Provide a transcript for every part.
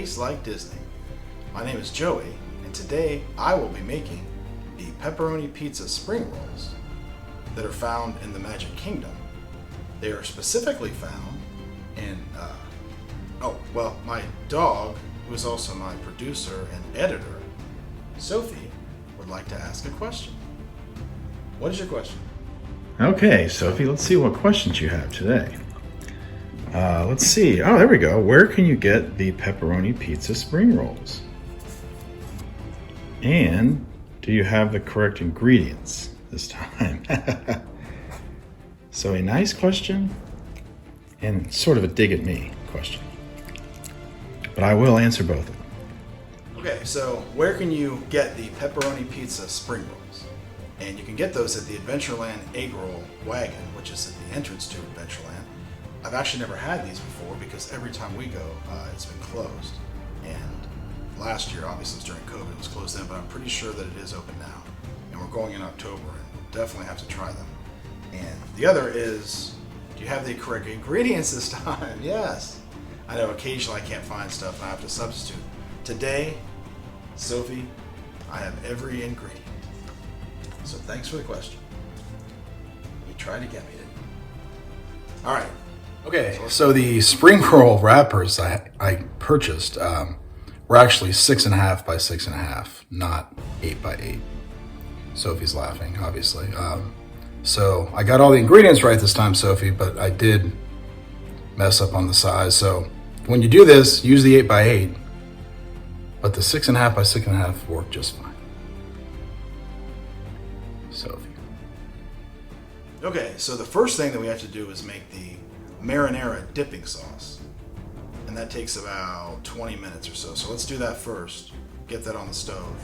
taste like Disney. My name is Joey, and today I will be making the Pepperoni Pizza Spring Rolls that are found in the Magic Kingdom. They are specifically found in, my dog, who is also my producer and editor, Sophie, would like to ask a question. What is your question? Okay, Sophie, let's see what questions you have today. Let's see. Oh, there we go. Where can you get the Pepperoni Pizza Spring Rolls? And do you have the correct ingredients this time? So a nice question and sort of a dig at me question. But I will answer both of them. Okay, so where can you get the Pepperoni Pizza Spring Rolls? And you can get those at the Adventureland Egg Roll Wagon, which is at the entrance to Adventureland. I've actually never had these before because every time we go, it's been closed. And last year, obviously, it was during COVID, it was closed then, but I'm pretty sure that it is open now. And we're going in October, and we'll definitely have to try them. And the other is, do you have the correct ingredients this time? Yes. I know occasionally I can't find stuff and I have to substitute. Today, Sophie, I have every ingredient. So thanks for the question. You tried to get me, didn't you? All right. Okay, so the spring roll wrappers I purchased were actually 6.5 by 6.5, not 8 by 8. Sophie's laughing, obviously. So I got all the ingredients right this time, Sophie, but I did mess up on the size. So when you do this, use the 8 by 8, but the 6.5 by 6.5 work just fine. Sophie. Okay, so the first thing that we have to do is make the marinara dipping sauce, and that takes about 20 minutes or so. So let's do that first, get that on the stove,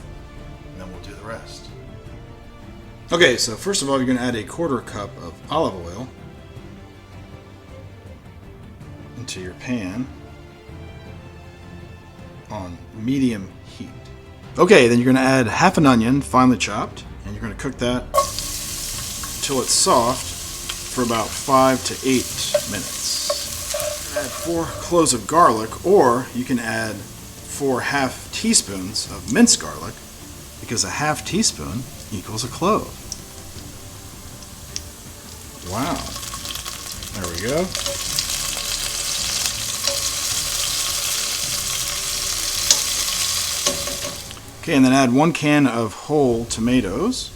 and then we'll do the rest. Okay, so first of all, you're going to add a 1/4 cup of olive oil into your pan on medium heat. Okay, then you're going to add half an onion, finely chopped, and you're going to cook that until it's soft for about 5 to 8 minutes. Add 4 cloves of garlic, or you can add 4 half teaspoons of minced garlic, because a half teaspoon equals a clove. Wow. There we go. Okay, and then add 1 can of whole tomatoes.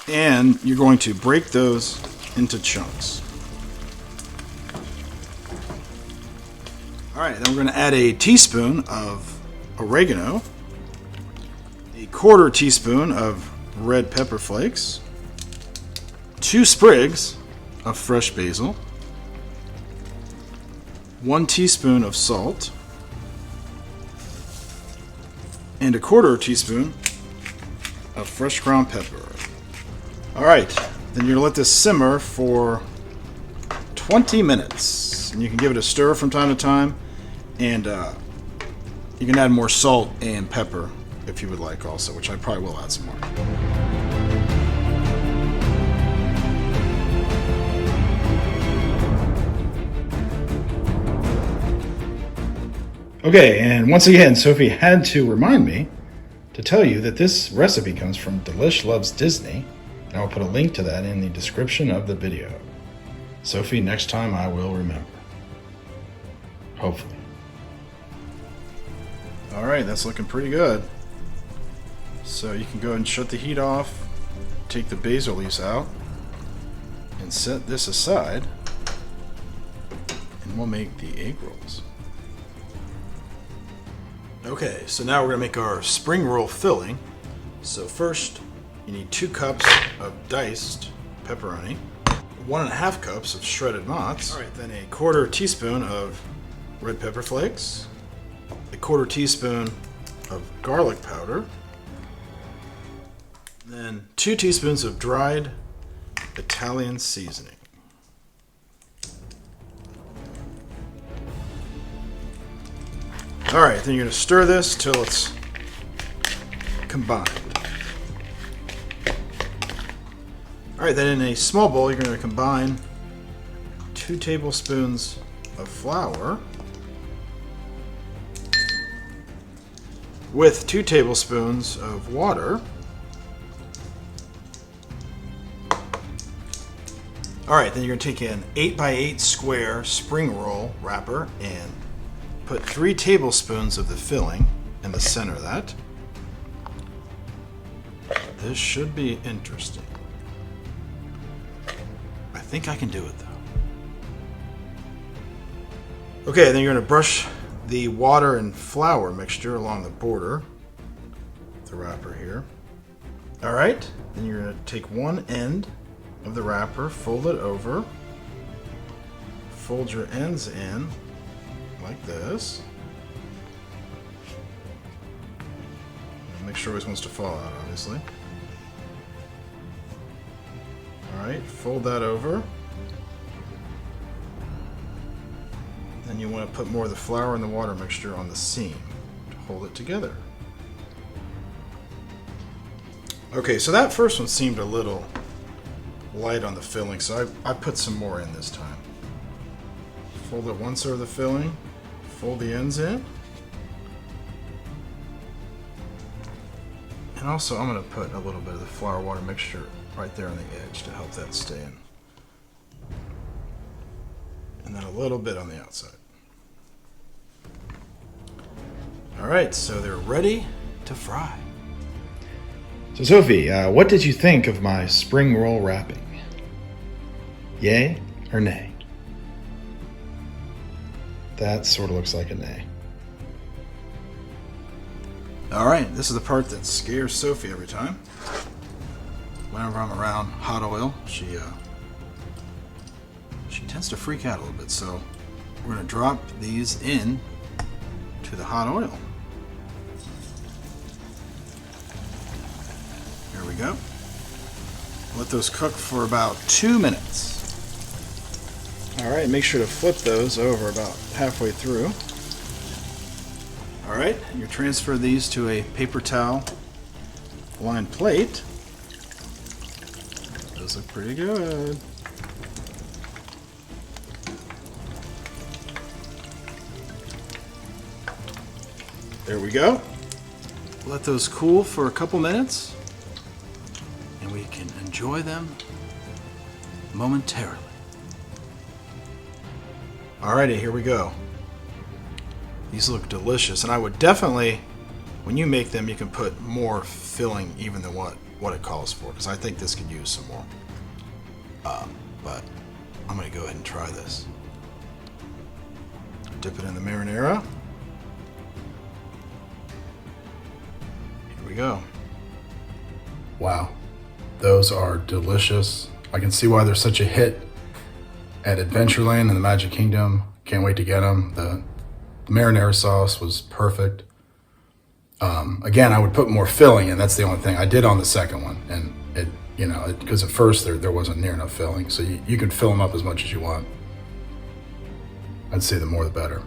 And you're going to break those into chunks. Alright, then we're going to add a teaspoon of oregano, a 1/4 teaspoon of red pepper flakes, 2 sprigs of fresh basil, 1 teaspoon of salt, and a 1/4 teaspoon of fresh ground pepper. Alright, then you're going to let this simmer for 20 minutes. And you can give it a stir from time to time. And you can add more salt and pepper if you would like also, which I probably will add some more. Okay, and once again, Sophie had to remind me to tell you that this recipe comes from Delish Loves Disney, and I'll put a link to that in the description of the video. Sophie, next time I will remember. Hopefully. Alright, that's looking pretty good. So you can go ahead and shut the heat off, take the basil leaves out, and set this aside, and we'll make the egg rolls. Okay, so now we're going to make our spring roll filling. So first, you need 2 cups of diced pepperoni, 1.5 cups of shredded mozz. Alright, then a 1/4 teaspoon of red pepper flakes, a 1/4 teaspoon of garlic powder, then 2 teaspoons of dried Italian seasoning. Alright, then you're going to stir this till it's combined. Alright, then in a small bowl you're going to combine 2 tablespoons of flour with 2 tablespoons of water. All right, then you're gonna take an 8x8 square spring roll wrapper and put 3 tablespoons of the filling in the center of that. This should be interesting. I think I can do it though. Okay, then you're gonna brush the water and flour mixture along the border of the wrapper here. All right, then you're gonna take one end of the wrapper, fold it over, fold your ends in like this. Make sure it wants to fall out, obviously. All right, fold that over. Then you want to put more of the flour and the water mixture on the seam to hold it together. Okay, so that first one seemed a little light on the filling, so I put some more in this time. Fold it one side of the filling, fold the ends in. And also I'm going to put a little bit of the flour water mixture right there on the edge to help that stay in. And then a little bit on the outside. Alright, so they're ready to fry. So Sophie, what did you think of my spring roll wrapping? Yay or nay? That sort of looks like a nay. Alright, this is the part that scares Sophie every time. Whenever I'm around hot oil, she tends to freak out a little bit, so we're going to drop these in to the hot oil. There we go. Let those cook for about 2 minutes. Alright, make sure to flip those over about halfway through. Alright, you transfer these to a paper towel lined plate. Those look pretty good. There we go. Let those cool for a couple minutes and we can enjoy them momentarily. Alrighty, here we go. These look delicious, and I would definitely, when you make them, you can put more filling even than what it calls for, because I think this could use some more. But I'm going to go ahead and try this. Dip it in the marinara. Here we go. Wow, those are delicious. I can see why they're such a hit at Adventureland and the Magic Kingdom. Can't wait to get them. The marinara sauce was perfect. Again, I would put more filling in. That's the only thing I did on the second one, and it, because at first there wasn't near enough filling, so you can fill them up as much as you want. I'd say the more the better.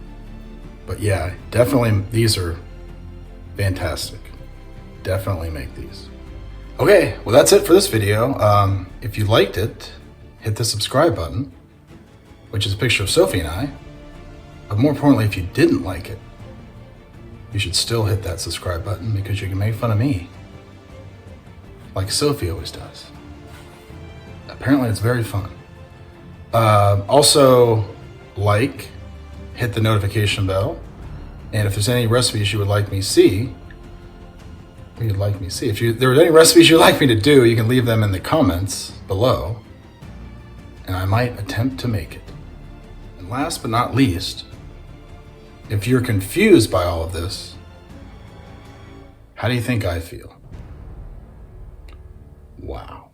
But yeah, definitely these are fantastic. Definitely make these. Okay, well that's it for this video. If you liked it, hit the subscribe button, which is a picture of Sophie and I. But more importantly, if you didn't like it, you should still hit that subscribe button, because you can make fun of me, like Sophie always does. Apparently it's very fun. Also, hit the notification bell, and if there's any recipes you would like me to see, if there are any recipes you'd like me to do, you can leave them in the comments below, and I might attempt to make it. And last but not least, if you're confused by all of this, how do you think I feel? Wow.